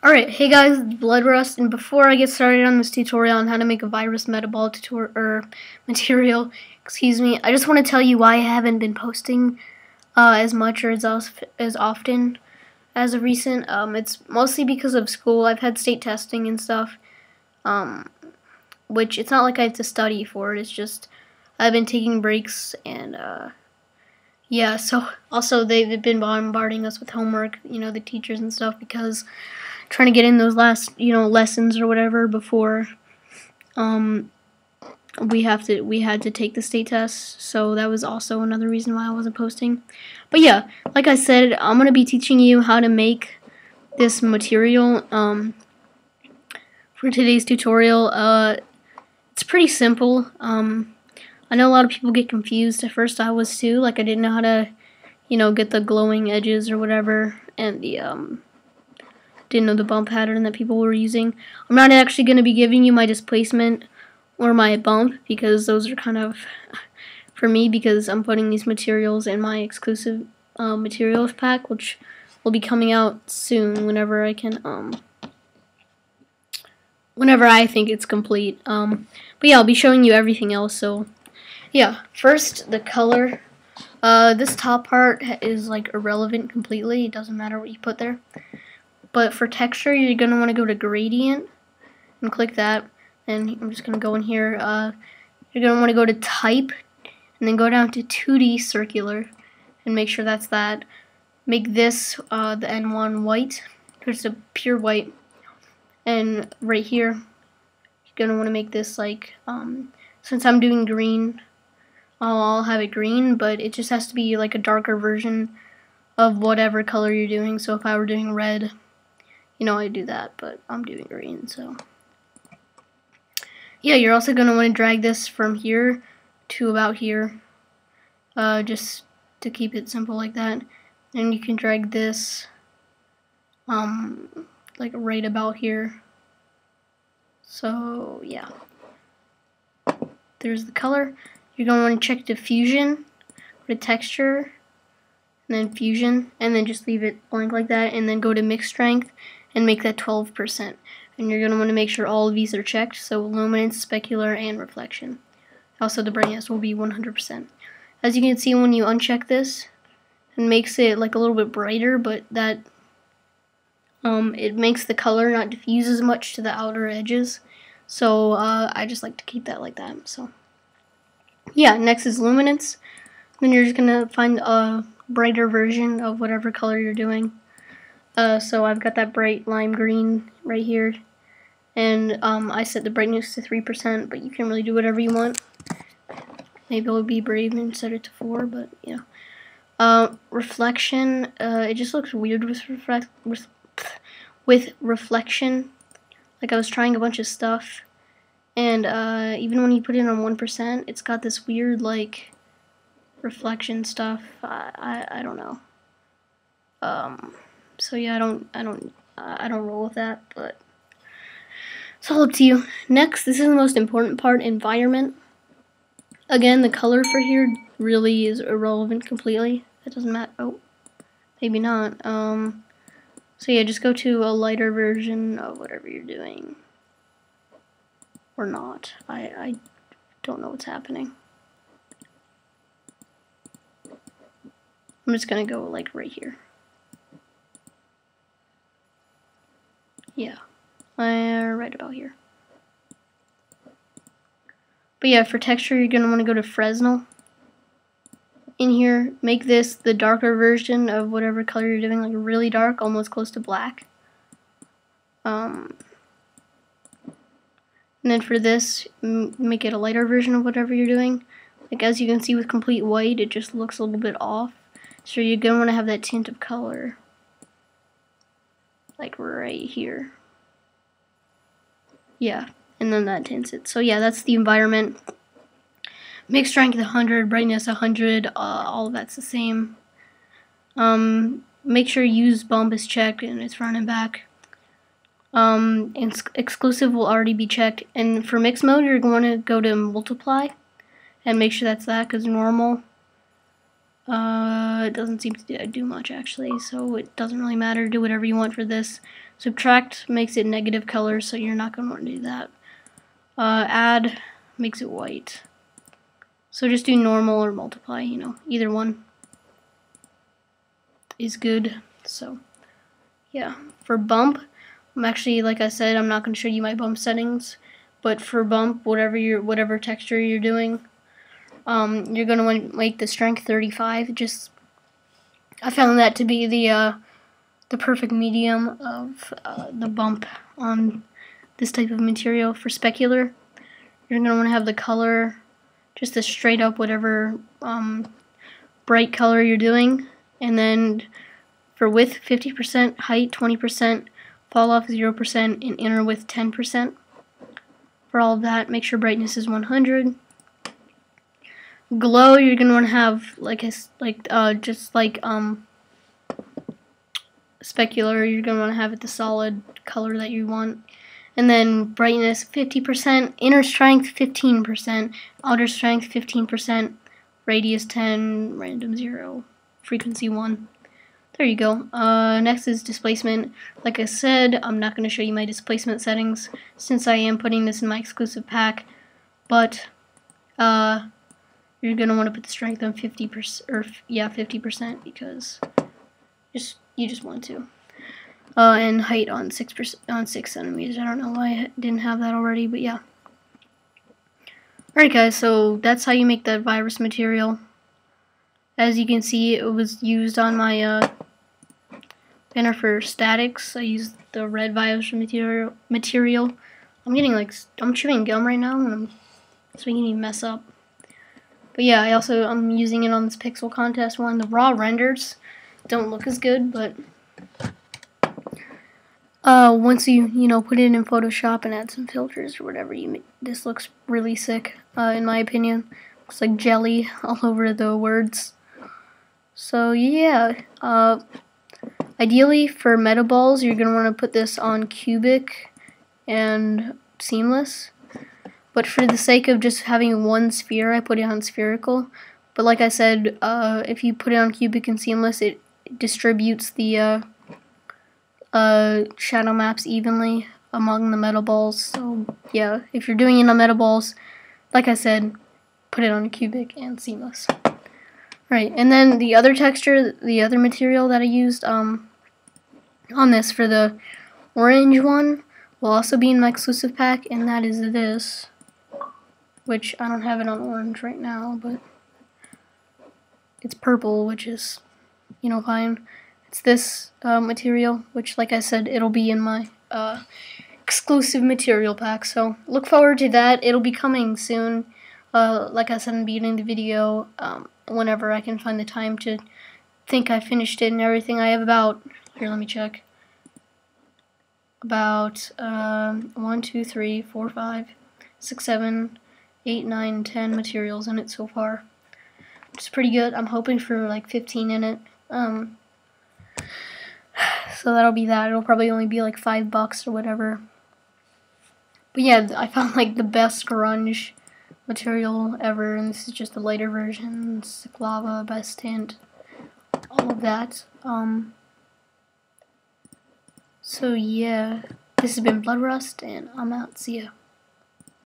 Alright, hey guys, it's BloodRust, and before I get started on this tutorial on how to make a virus metaball material, I just want to tell you why I haven't been posting as much or as often as of recent. It's mostly because of school. I've had state testing and stuff, which it's not like I have to study for it. It's just I've been taking breaks, and yeah. So also they've been bombarding us with homework, the teachers and stuff, because trying to get in those last lessons or whatever before we had to take the state test. So that was also another reason why I wasn't posting. But yeah, like I said, I'm gonna be teaching you how to make this material for today's tutorial. It's pretty simple. I know a lot of people get confused. At first I was too, like I didn't know how to get the glowing edges or whatever, and the didn't know the bump pattern that people were using. I'm not actually going to be giving you my displacement or my bump, because those are kind of for me, because I'm putting these materials in my exclusive materials pack, which will be coming out soon whenever I can, whenever I think it's complete. But yeah, I'll be showing you everything else. So yeah, first the color. This top part is like irrelevant completely. It doesn't matter what you put there. But for texture, you're going to want to go to gradient and click that. And I'm just going to go in here. You're going to want to go to type and then go down to 2D circular and make sure that's that. Make this the N1 white. It's a pure white. And right here, you're going to want to make this like, since I'm doing green, I'll have it green, but it just has to be like a darker version of whatever color you're doing. So if I were doing red, I do that, but I'm doing green, so. Yeah, you're also going to want to drag this from here to about here, just to keep it simple like that. And you can drag this, like right about here. So, yeah. There's the color. You're going to want to check diffusion, go to texture, and then fusion, and then just leave it blank like that, and then go to mix strength and make that 12%. And you're going to want to make sure all of these are checked, so luminance, specular, and reflection. Also, the brightness will be 100%. As you can see, when you uncheck this, it makes it like a little bit brighter, but that it makes the color not diffuse as much to the outer edges. So I just like to keep that like that. So yeah, next is luminance. Then you're just going to find a brighter version of whatever color you're doing. So I've got that bright lime green right here, and I set the brightness to 3%, but you can really do whatever you want. Maybe I'll be brave and set it to 4, but yeah. Reflection, it just looks weird with reflection. Like I was trying a bunch of stuff, and even when you put it on 1%, it's got this weird like reflection stuff. I don't know. So yeah, I don't roll with that, but it's all up to you. Next, this is the most important part, environment. Again, the color for here really is irrelevant completely. It doesn't matter. Oh, maybe not. So yeah, just go to a lighter version of whatever you're doing. Or not. I don't know what's happening. I'm just gonna go like right here. Yeah, right about here. But yeah, for texture, you're going to want to go to Fresnel. In here, make this the darker version of whatever color you're doing, like really dark, almost close to black. And then for this, make it a lighter version of whatever you're doing. Like as you can see with complete white, it just looks a little bit off. So you're going to want to have that tint of color, like right here. Yeah, and then that tints it. So yeah, that's the environment. Mix strength 100, brightness 100, all of that's the same. Make sure use bump is checked and it's front and back. Exclusive will already be checked. And for mix mode, you're going to go to multiply and make sure that's that, because normal It doesn't seem to do much actually, so it doesn't really matter. Do whatever you want for this. Subtract makes it negative color, so you're not going to want to do that. Add makes it white. So just do normal or multiply, you know, either one is good. So yeah, for bump, I'm actually, like I said, I'm not going to show you my bump settings, but for bump, whatever texture you're doing, you're going to want to make the strength 35. I found that to be the perfect medium of the bump on this type of material. For specular, you're going to want to have the color just a straight up whatever bright color you're doing, and then for width 50%, height 20%, fall off 0%, and inner width 10%. For all of that, make sure brightness is 100. Glow, you're gonna want to have just like specular, you're gonna want to have it the solid color that you want. And then brightness 50%, inner strength 15%, outer strength 15%, radius 10, random 0, frequency 1. There you go. Next is displacement. Like I said, I'm not going to show you my displacement settings since I am putting this in my exclusive pack, but you're going to want to put the strength on 50%, or yeah, 50% because you just want to. And height on 6 centimeters. I don't know why I didn't have that already, but yeah. Alright guys, so that's how you make that virus material. As you can see, it was used on my banner for statics. I used the red virus material. I'm chewing gum right now, and I'm making me mess up. But yeah, I'm using it on this pixel contest one. The raw renders don't look as good, but once you put it in Photoshop and add some filters or whatever, this looks really sick. In my opinion, looks like jelly all over the words. So yeah, ideally for meta balls, you're gonna want to put this on cubic and seamless. But for the sake of just having one sphere, I put it on spherical. But like I said, if you put it on cubic and seamless, it distributes the shadow maps evenly among the meta balls. So yeah, if you're doing it on meta balls, like I said, put it on cubic and seamless. Right, and then the other texture, the other material that I used on this for the orange one will also be in my exclusive pack, and that is this, which I don't have it on orange right now, but it's purple, which is, fine. It's this material, which, like I said, it'll be in my exclusive material pack, so look forward to that. It'll be coming soon. Like I said in the beginning of the video, whenever I can find the time to think I finished it and everything. I have about, here, let me check, about 1, 2, 3, 4, 5, 6, 7, 8, 9, 10 materials in it so far. It's pretty good. I'm hoping for like 15 in it. So that'll be that. It'll probably only be like $5 or whatever. But yeah, I found like the best grunge material ever, and this is just the lighter version. Sick Lava, best tint, all of that. So yeah, this has been BloodRust, and I'm out. See ya.